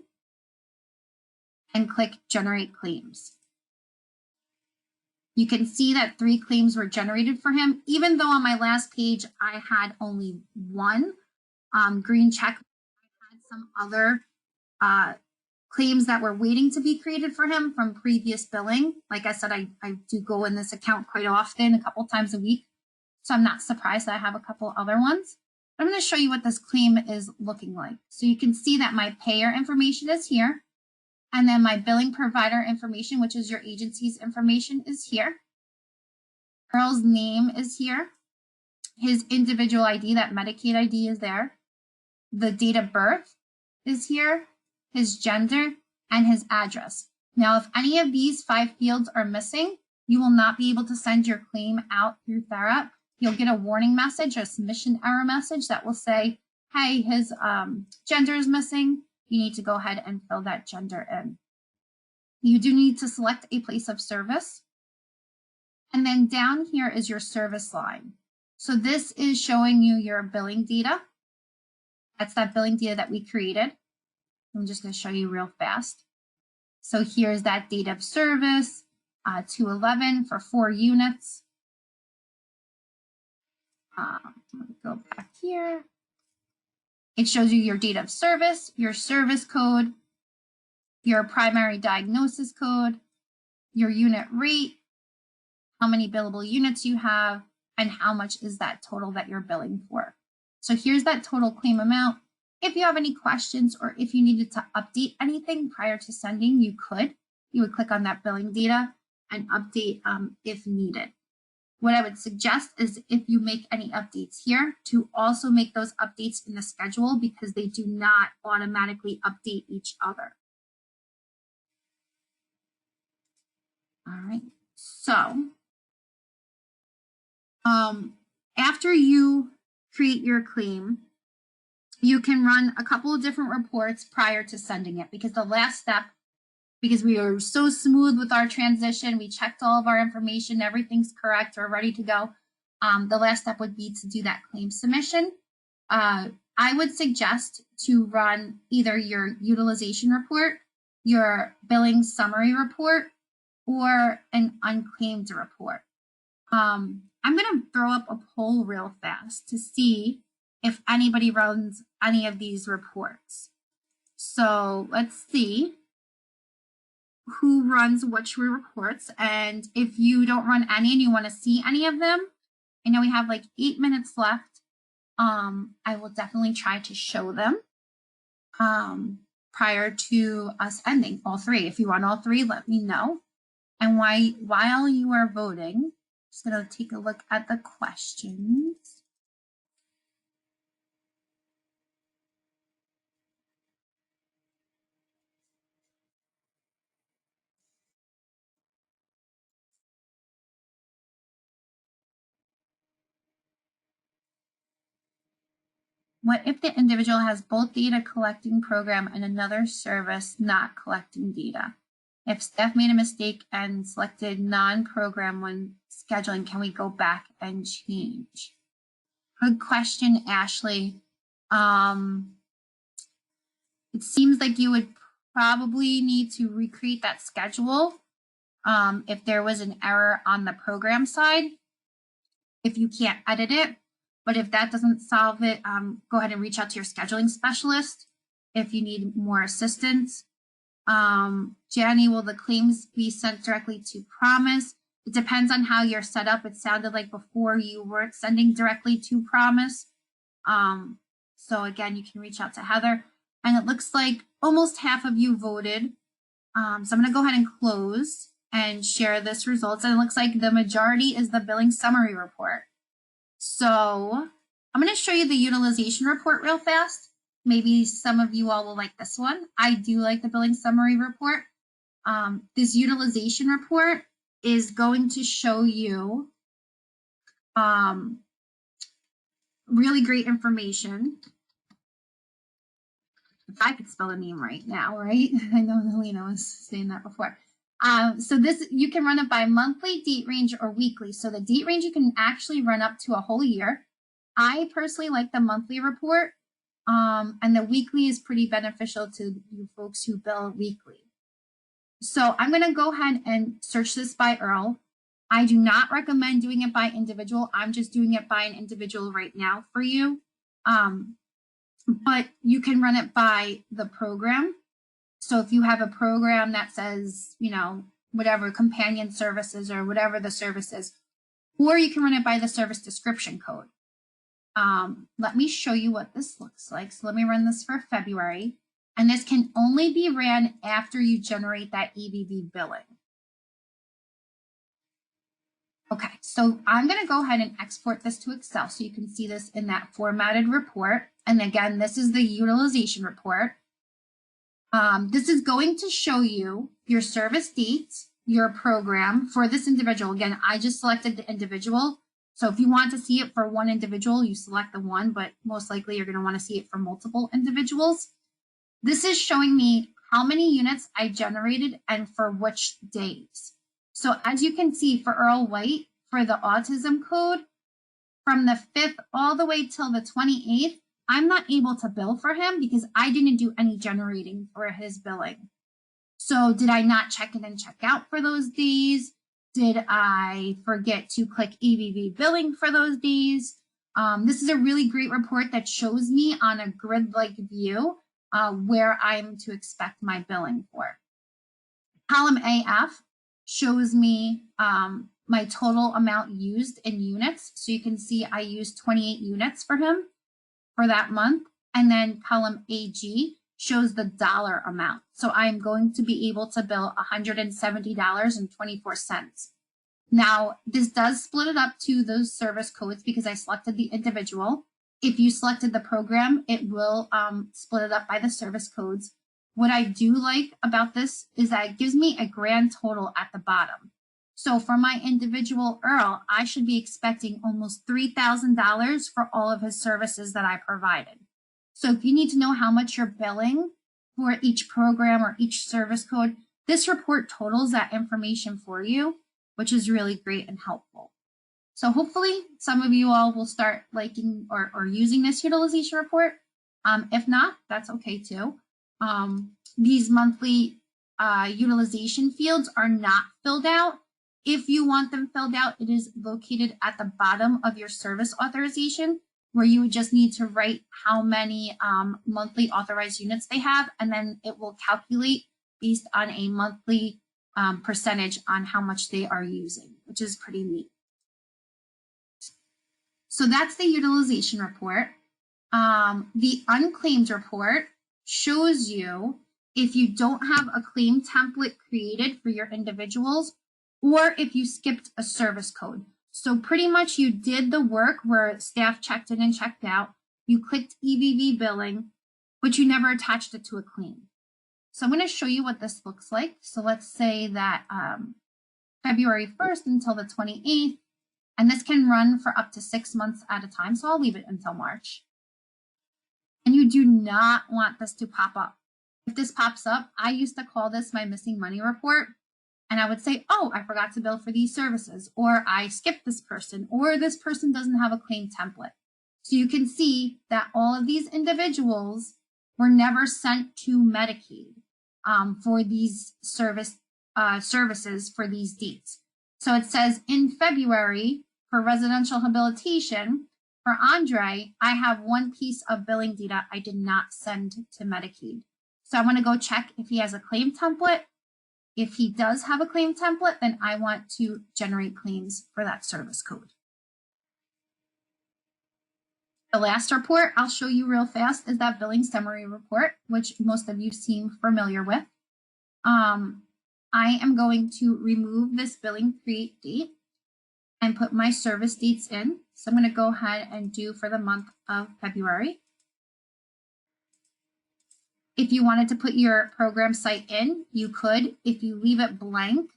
and click Generate Claims. You can see that 3 claims were generated for him, even though on my last page I had only 1 green check. I had some other claims that were waiting to be created for him from previous billing. Like I said, I do go in this account quite often, a couple times a week. So I'm not surprised that I have a couple other ones. I'm going to show you what this claim is looking like. So you can see that my payer information is here. And then my billing provider information, which is your agency's information, is here. Earl's name is here. His individual ID, that Medicaid ID, is there. The date of birth is here. His gender, and his address. Now, if any of these 5 fields are missing, you will not be able to send your claim out through Therap. You'll get a warning message, a submission error message that will say, hey, his gender is missing. You need to go ahead and fill that gender in. You do need to select a place of service. And then down here is your service line. So this is showing you your billing data. That's that billing data that we created. I'm just going to show you real fast. So here's that date of service, 211 for 4 units. Let me go back here. It shows you your date of service, your service code, your primary diagnosis code, your unit rate, how many billable units you have, and how much is that total that you're billing for. So here's that total claim amount. If you have any questions or if you needed to update anything prior to sending, you could. You would click on that billing data and update if needed. What I would suggest is if you make any updates here, to also make those updates in the schedule because they do not automatically update each other. All right, so after you create your claim, you can run a couple of different reports prior to sending it because the last step, because we are so smooth with our transition, we checked all of our information, everything's correct, we're ready to go. The last step would be to do that claim submission. I would suggest to run either your utilization report, your billing summary report, or an unclaimed report. I'm going to throw up a poll real fast to see if anybody runs any of these reports. So let's see who runs which reports. And if you don't run any and you want to see any of them, I know we have like 8 minutes left. I will definitely try to show them prior to us ending all 3. If you run all 3, let me know. And while you are voting, just going to take a look at the questions. What if the individual has both data collecting program and another service not collecting data? If staff made a mistake and selected non-program when scheduling, can we go back and change? Good question, Ashley. It seems like you would probably need to recreate that schedule if there was an error on the program side, if you can't edit it. But if that doesn't solve it, go ahead and reach out to your scheduling specialist if you need more assistance. Jenny, will the claims be sent directly to Promise? It depends on how you're set up. It sounded like before you weren't sending directly to Promise. So again, you can reach out to Heather. And it looks like almost half of you voted. So I'm going to go ahead and close and share this results. And it looks like the majority is the billing summary report. So I'm going to show you the utilization report real fast. Maybe some of you all will like this one. I do like the billing summary report. This utilization report is going to show you really great information. If I could spell a name right now, right? I know Helena was saying that before. So this, you can run it by monthly, date range, or weekly. So the date range, you can actually run up to a whole year. I personally like the monthly report, and the weekly is pretty beneficial to you folks who bill weekly. So I'm going to go ahead and search this by Earl. I do not recommend doing it by individual. I'm just doing it by an individual right now for you. But you can run it by the program. So if you have a program that says, you know, whatever companion services or whatever the service is, or you can run it by the service description code. Let me show you what this looks like. So let me run this for February. And this can only be ran after you generate that Evv billing. Okay, so I'm going to go ahead and export this to Excel so you can see this in that formatted report. And again, this is the utilization report. This is going to show you your service dates, your program for this individual. Again, I just selected the individual. So if you want to see it for one individual, you select the one, but most likely you're going to want to see it for multiple individuals. This is showing me how many units I generated and for which days. So as you can see for Earl White, for the autism code, from the 5th all the way till the 28th, I'm not able to bill for him because I didn't do any generating for his billing. So did I not check in and check out for those days? Did I forget to click Evv Billing for those days? This is a really great report that shows me on a grid-like view where I'm to expect my billing for. Column AF shows me my total amount used in units. So you can see I used 28 units for him for that month. And then column AG shows the dollar amount. So I'm going to be able to bill $170.24. Now, this does split it up to those service codes because I selected the individual. If you selected the program, it will split it up by the service codes. What I do like about this is that it gives me a grand total at the bottom. So for my individual Earl, I should be expecting almost $3,000 for all of his services that I provided. So if you need to know how much you're billing for each program or each service code, this report totals that information for you, which is really great and helpful. So hopefully some of you all will start liking or using this utilization report. If not, that's okay too. These monthly utilization fields are not filled out. If you want them filled out, it is located at the bottom of your service authorization, where you would just need to write how many monthly authorized units they have, and then it will calculate based on a monthly percentage on how much they are using, which is pretty neat. So that's the utilization report. The unclaimed report shows you if you don't have a claim template created for your individuals, or if you skipped a service code. So pretty much you did the work where staff checked in and checked out, you clicked Evv Billing, but you never attached it to a claim. So I'm going to show you what this looks like. So let's say that February 1st until the 28th, and this can run for up to 6 months at a time. So I'll leave it until March. And you do not want this to pop up. If this pops up, I used to call this my missing money report. And I would say, oh, I forgot to bill for these services, or I skipped this person, or this person doesn't have a claim template. So you can see that all of these individuals were never sent to Medicaid for these services for these dates. So it says in February for residential habilitation, for Andre, I have one piece of billing data I did not send to Medicaid. So I want to go check if he has a claim template. If he does have a claim template, then I want to generate claims for that service code. The last report I'll show you real fast is that billing summary report, which most of you seem familiar with. I am going to remove this billing create date and put my service dates in. So I'm going to go ahead and do for the month of February. If you wanted to put your program site in, you could. If you leave it blank,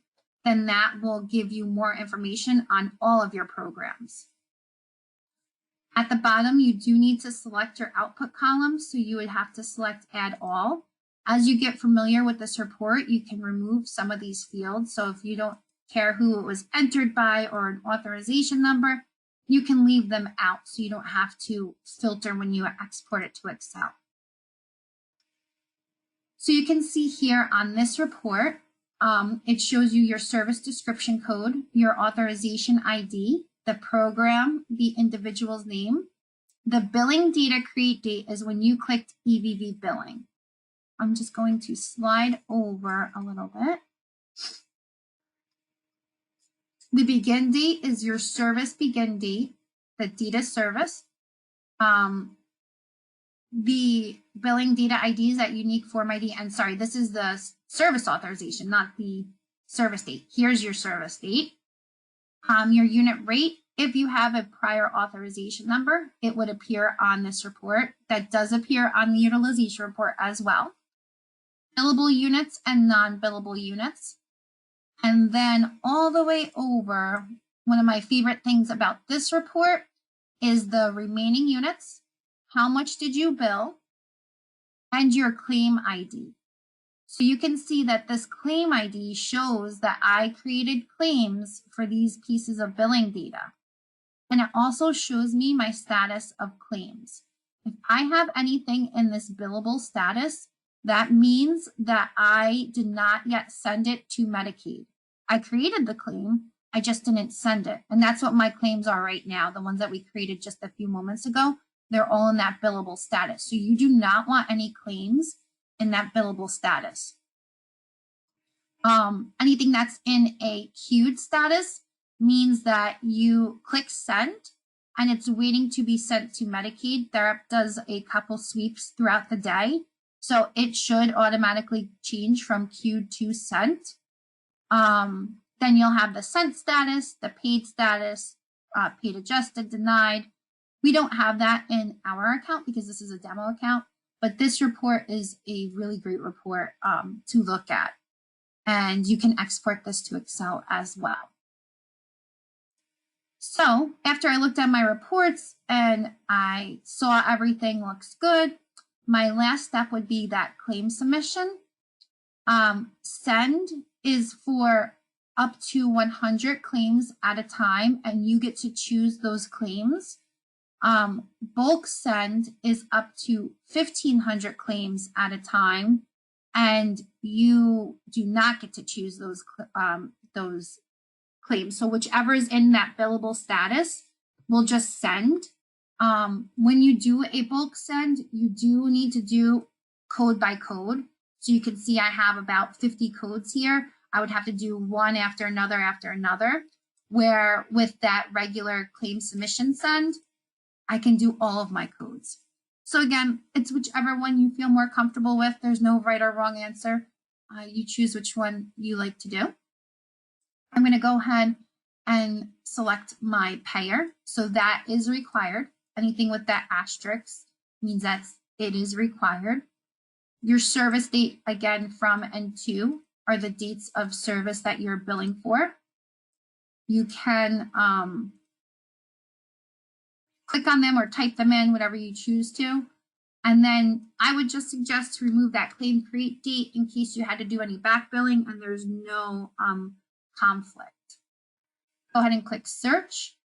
then that will give you more information on all of your programs. At the bottom, you do need to select your output column, so you would have to select Add All. As you get familiar with this report, you can remove some of these fields. So if you don't care who it was entered by or an authorization number, you can leave them out so you don't have to filter when you export it to Excel. So you can see here on this report, it shows you your service description code, your authorization ID, the program, the individual's name. The billing data create date is when you clicked Evv Billing. I'm just going to slide over a little bit. The begin date is your service begin date, the data service. The billing data ID is that unique form ID. And sorry, this is the service authorization, not the service date. Here's your service date. Your unit rate, if you have a prior authorization number, it would appear on this report. That does appear on the utilization report as well. Billable units and non-billable units. And then all the way over, one of my favorite things about this report is the remaining units. How much did you bill? And your claim ID. So you can see that this claim ID shows that I created claims for these pieces of billing data. And it also shows me my status of claims. If I have anything in this billable status, that means that I did not yet send it to Medicaid. I created the claim, I just didn't send it. And that's what my claims are right now. The ones that we created just a few moments ago, they're all in that billable status. So you do not want any claims in that billable status. Anything that's in a queued status means that you click send and it's waiting to be sent to Medicaid. Therap does a couple sweeps throughout the day, so it should automatically change from queued to sent. Then you'll have the sent status, the paid status, paid adjusted, denied. We don't have that in our account because this is a demo account, but this report is a really great report to look at. And you can export this to Excel as well. So after I looked at my reports and I saw everything looks good, my last step would be that claim submission. Send is for up to 100 claims at a time, and you get to choose those claims. Bulk send is up to 1,500 claims at a time, and you do not get to choose those claims. So whichever is in that billable status, we'll just send. When you do a bulk send, you do need to do code by code. So you can see I have about 50 codes here. I would have to do one after another, where with that regular claim submission send, I can do all of my codes. So again, it's whichever one you feel more comfortable with. There's no right or wrong answer. You choose which one you like to do. I'm going to go ahead and select my payer. So that is required. Anything with that asterisk means that it is required. Your service date, again, from and to, are the dates of service that you're billing for. You can click on them or type them in, whatever you choose to. And then I would just suggest to remove that claim create date in case you had to do any back billing and there's no conflict. Go ahead and click search.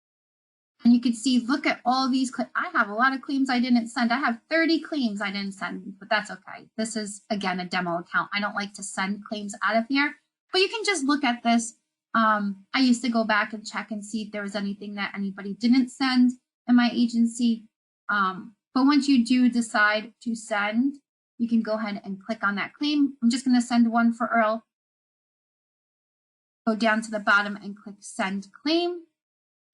And you can see, look at all these. I have a lot of claims I didn't send. I have 30 claims I didn't send, but that's okay. This is, again, a demo account. I don't like to send claims out of here, but you can just look at this. I used to go back and check and see if there was anything that anybody didn't send in my agency. But once you do decide to send, you can go ahead and click on that claim. I'm just going to send one for Earl. Go down to the bottom and click send claim.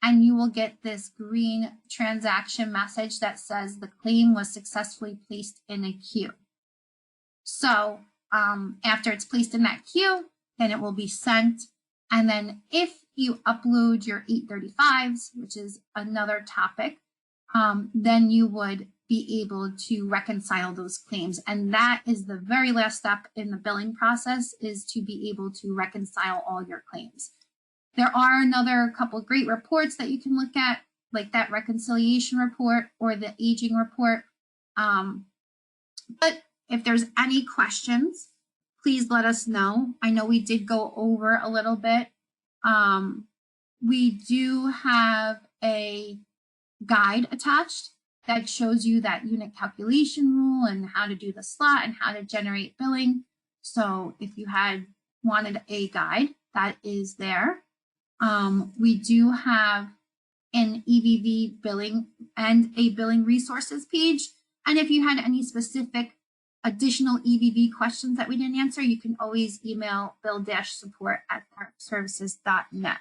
And you will get this green transaction message that says the claim was successfully placed in a queue. So after it's placed in that queue, then it will be sent. And then if you upload your 835s, which is another topic, then you would be able to reconcile those claims. And that is the very last step in the billing process, is to be able to reconcile all your claims. There are another couple of great reports that you can look at, like that reconciliation report or the aging report. But if there's any questions, please let us know. I know we did go over a little bit. We do have a guide attached that shows you that unit calculation rule and how to do the slot and how to generate billing. So if you had wanted a guide, that is there. We do have an EVV billing and a billing resources page. And if you had any specific additional EVV questions that we didn't answer, you can always email bill-support@therapservices.net.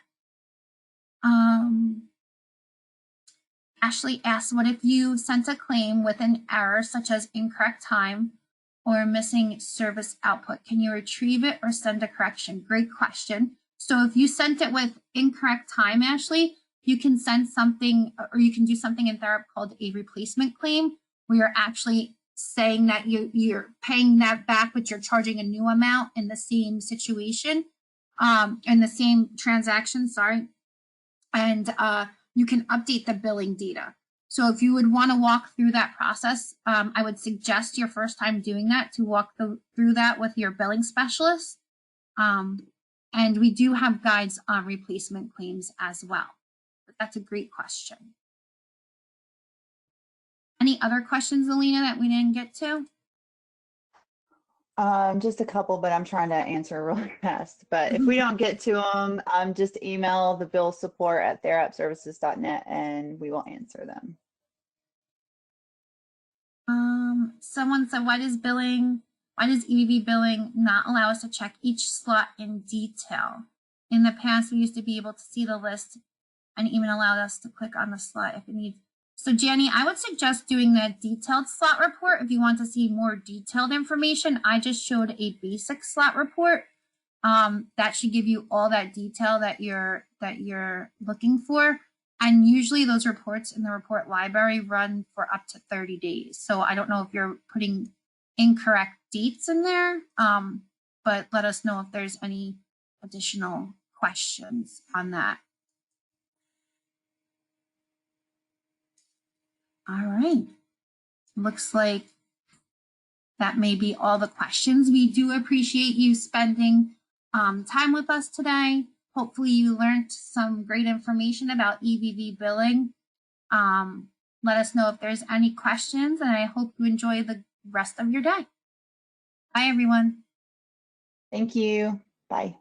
Ashley asks, what if you sent a claim with an error such as incorrect time or missing service output? Can you retrieve it or send a correction? Great question. So if you sent it with incorrect time, Ashley, you can send something, or you can do something in Therap called a replacement claim, where you're actually saying that you're paying that back, but you're charging a new amount in the same situation, in the same transaction, sorry. And you can update the billing data. So if you would want to walk through that process, I would suggest your first time doing that to walk through that with your billing specialist. And we do have guides on replacement claims as well. But that's a great question. Any other questions, Alina, that we didn't get to? Just a couple, but I'm trying to answer really fast. But if we don't get to them, just email the bill support at therapservices.net and we will answer them. Someone said, why does EVV billing not allow us to check each slot in detail? In the past, we used to be able to see the list and even allowed us to click on the slot if it needs. So Jenny, I would suggest doing the detailed slot report if you want to see more detailed information. I just showed a basic slot report. That should give you all that detail that you're looking for. And usually those reports in the report library run for up to 30 days. So I don't know if you're putting incorrect dates in there, but let us know if there's any additional questions on that. All right. Looks like that may be all the questions. We do appreciate you spending time with us today. Hopefully you learned some great information about EVV billing. Let us know if there's any questions, and I hope you enjoy the rest of your day. Bye, everyone. Thank you. Bye.